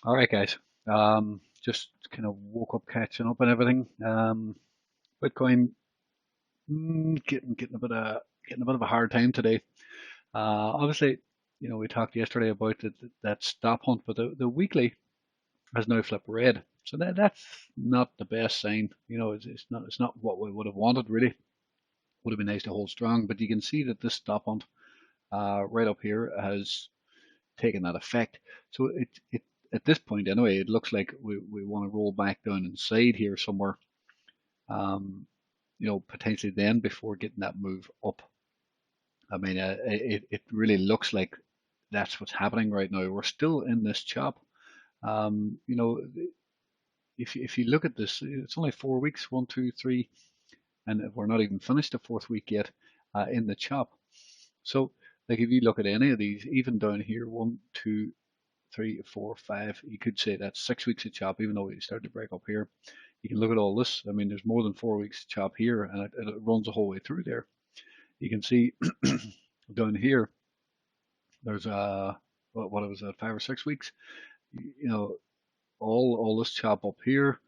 All right, guys. Just kind of woke up, catching up and everything. Bitcoin getting a bit of a hard time today. Obviously, we talked yesterday about that stop hunt, but the weekly has now flipped red. So that's not the best sign. It's not what we would have wanted really. Would have been nice to hold strong, but you can see that this stop hunt right up here has taken that effect. So it at this point anyway, it looks like we want to roll back down inside here somewhere. Potentially then before getting that move up. I mean, it really looks like that's what's happening right now. We're still in this chop. Um, you know, if you look at this, it's only 4 weeks, one, two, three, and we're not even finished the fourth week yet in the chop. So, like if you look at any of these, even down here, 1, 2, 3, 4, 5, you could say that's 6 weeks of chop, even though we started to break up here. You can look at all this. I mean, there's more than 4 weeks of chop here, and it runs the whole way through there. You can see down here, there's what was that, 5 or 6 weeks? You know, all this chop up here.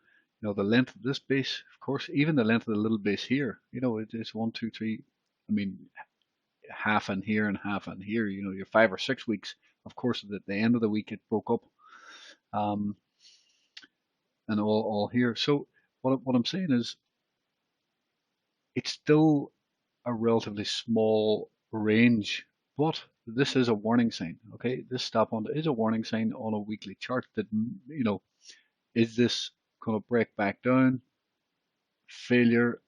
The length of this base, of course, even the length of the little base here. It's 1, 2, 3. I mean, half in here and half in here. You're 5 or 6 weeks. Of course, at the end of the week, it broke up, um, and all here. So what I'm saying is, it's still a relatively small range, but this is a warning sign. Okay, this stop on is a warning sign on a weekly chart that is this going to break back down, failure,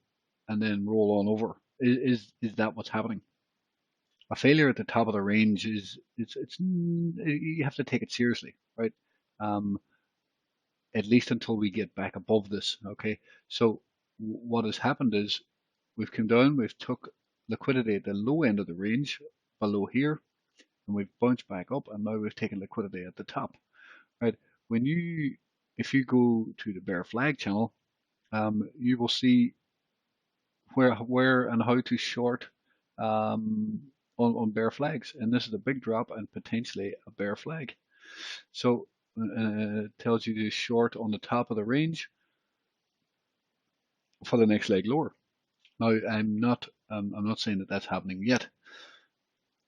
and then roll on over? Is that what's happening? A failure at the top of the range is it's you have to take it seriously, right? Um, at least until we get back above this. Okay, so what has happened is we've come down, we've took liquidity at the low end of the range below here, and we've bounced back up, and now we've taken liquidity at the top, right? When you, if you go to the bear flag channel, you will see where and how to short on bear flags, and this is a big drop and potentially a bear flag. So it tells you to short on the top of the range for the next leg lower. Now, I'm not saying that that's happening yet.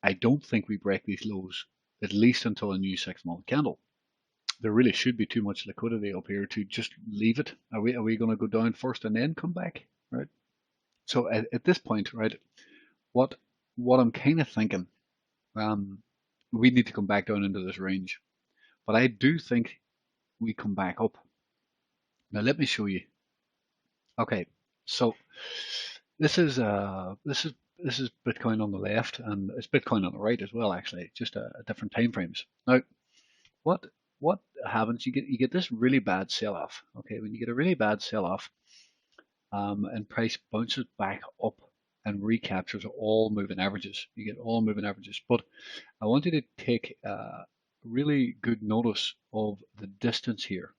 I don't think we break these lows at least until a new 6 month candle. There really should be too much liquidity up here to just leave it. Are we going to go down first and then come back, right? So at this point, right, what what I'm kind of thinking, um, we need to come back down into this range, but I do think we come back up. Now let me show you. Okay, so this is Bitcoin on the left, and it's Bitcoin on the right as well. Actually, just a different time frames. Now, what what happens? You get this really bad sell off. Okay, when you get a really bad sell off, and price bounces back up and recaptures all moving averages. You get all moving averages, but I want you to take really good notice of the distance here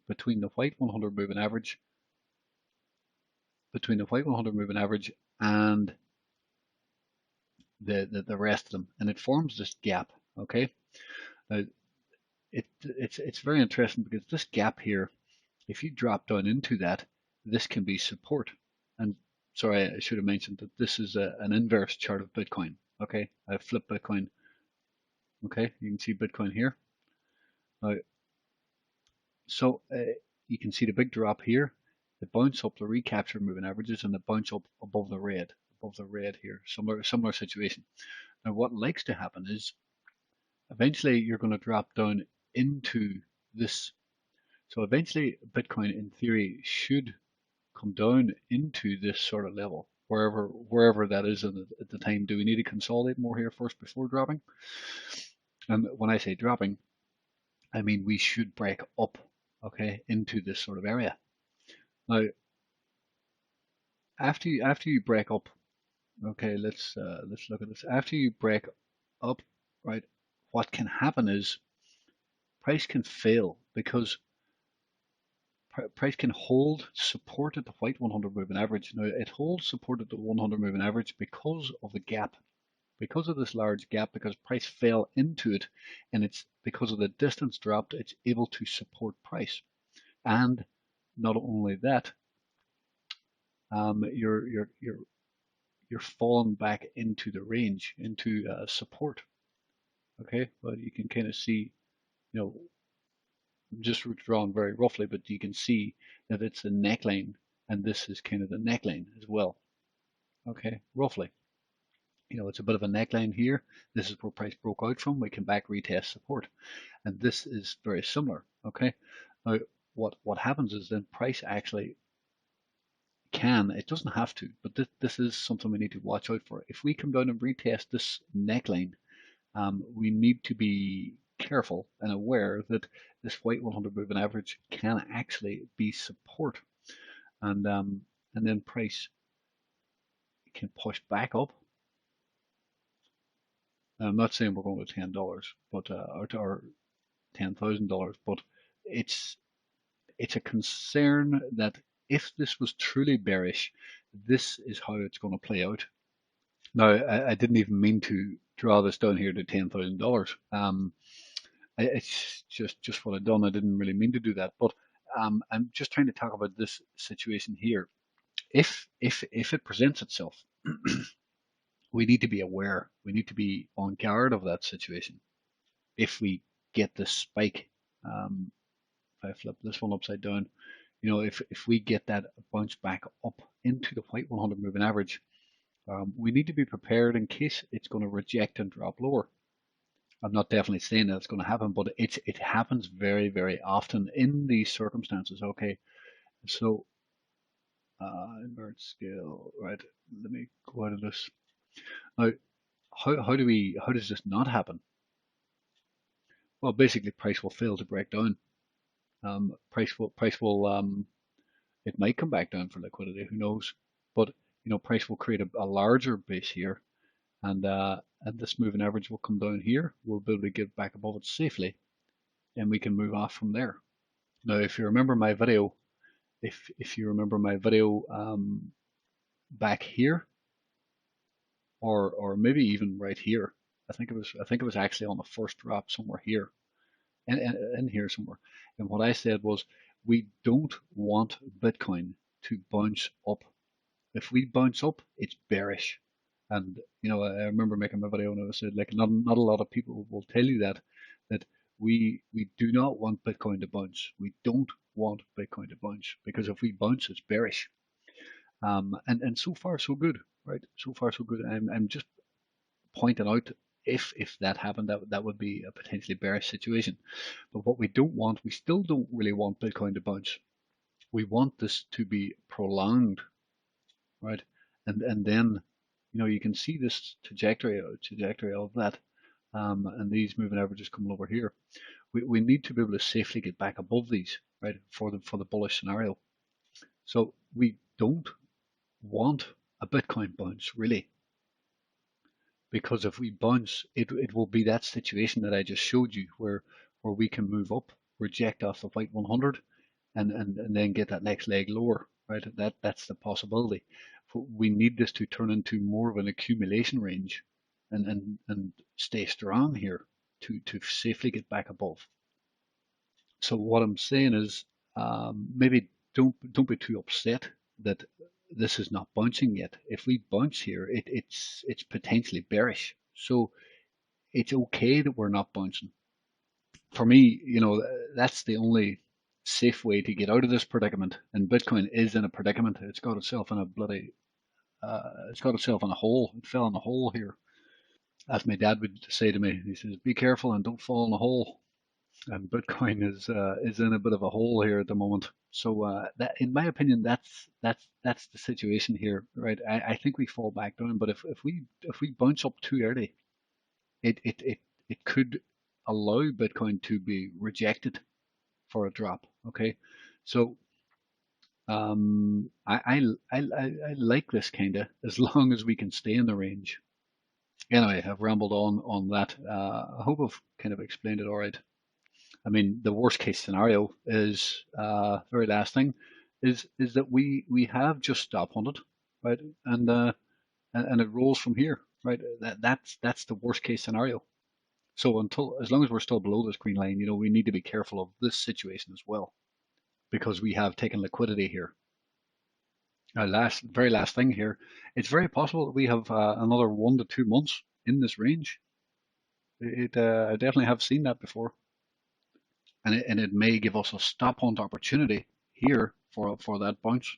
between the white 100 moving average, and the rest of them, and it forms this gap. Okay, now it's very interesting because this gap here, if you drop down into that, this can be support. And sorry, I should have mentioned that this is an inverse chart of Bitcoin. Okay, I flipped Bitcoin. Okay, you can see Bitcoin here. Now, so you can see the big drop here, the bounce up, the recapture moving averages, and the bounce up above the red here. Similar situation. Now, what likes to happen is eventually you're going to drop down into this. So eventually, Bitcoin, in theory, should come down into this sort of level, wherever that is at the time. Do we need to consolidate more here first before dropping? And when I say dropping, I mean we should break up, okay, into this sort of area. Now, after you break up, okay, let's look at this. After you break up, right, what can happen is price can fail because price can hold support at the white 100 moving average. Now it holds support at the 100 moving average because of the gap, because of this large gap, because price fell into it, and it's because of the distance dropped, it's able to support price. And not only that, you're falling back into the range, into support. Okay, but you can kind of see, you know, just drawn very roughly, but you can see that it's a neckline, and this is kind of the neckline as well. Okay, roughly. You know, it's a bit of a neckline here. This is where price broke out from. We came back, retest support, and this is very similar. Okay, now what happens is then price actually can, it doesn't have to, but this is something we need to watch out for. If we come down and retest this neckline, we need to be careful and aware that this white 100 moving average can actually be support, and then price can push back up. I'm not saying we're going to $10, but or $10,000, but it's a concern that if this was truly bearish, this is how it's going to play out. Now, I didn't even mean to draw this down here to $10,000. It's just what I've done. I didn't really mean to do that, but I'm just trying to talk about this situation here. If it presents itself, we need to be aware. We need to be on guard of that situation. If we get this spike, if I flip this one upside down, you know, if we get that bounce back up into the white 100 moving average, we need to be prepared in case it's going to reject and drop lower. I'm not definitely saying that it's going to happen, but it happens very, very often in these circumstances. Okay, so invert scale, right? Let me go out of this. Now, how does this not happen? Well, basically, price will fail to break down. Price will it might come back down for liquidity. Who knows? But you know, price will create a larger base here, and this moving average will come down here. We'll be able to get back above it safely, and we can move off from there. Now, if you remember my video, if you remember my video back here, or maybe even right here, I think it was actually on the first drop somewhere here, in here somewhere. And what I said was, we don't want Bitcoin to bounce up. If we bounce up, it's bearish. And you know, I remember making my video and I said, like, not a lot of people will tell you that we do not want Bitcoin to bounce. We don't want Bitcoin to bounce, because if we bounce, it's bearish. And so far so good, right? So far so good. I'm just pointing out, if that happened, that would be a potentially bearish situation. But what we don't want, we still don't really want Bitcoin to bounce. We want this to be prolonged, right? And then, you know, you can see this trajectory of that, and these moving averages coming over here. We need to be able to safely get back above these, right, for the bullish scenario. So we don't want a Bitcoin bounce, really, because if we bounce, it will be that situation that I just showed you, where we can move up, reject off the white 100, and then get that next leg lower, right? That's the possibility. We need this to turn into more of an accumulation range, and stay strong here to safely get back above. So what I'm saying is, maybe don't be too upset that this is not bouncing yet. If we bounce here, it's potentially bearish. So it's okay that we're not bouncing. For me, you know, that's the only safe way to get out of this predicament. And Bitcoin is in a predicament. It's got itself in a it's got itself in a hole. It fell in a hole here. As my dad would say to me, he says, "Be careful and don't fall in a hole." And Bitcoin is in a bit of a hole here at the moment. So that, in my opinion, that's the situation here, right? I think we fall back down, but if we bounce up too early, it could allow Bitcoin to be rejected for a drop. Okay, so I like this kinda, as long as we can stay in the range. Anyway, I've rambled on that. I hope I've kind of explained it all right. I mean, the worst case scenario is, very last thing, is that we have just stop hunted, right? And it rolls from here. right? That's the worst case scenario. So as long as we're still below this green line, we need to be careful of this situation as well, because we have taken liquidity here. Very last thing here, it's very possible that we have another 1 to 2 months in this range. I definitely have seen that before, and it may give us a stop hunt opportunity here for that bounce.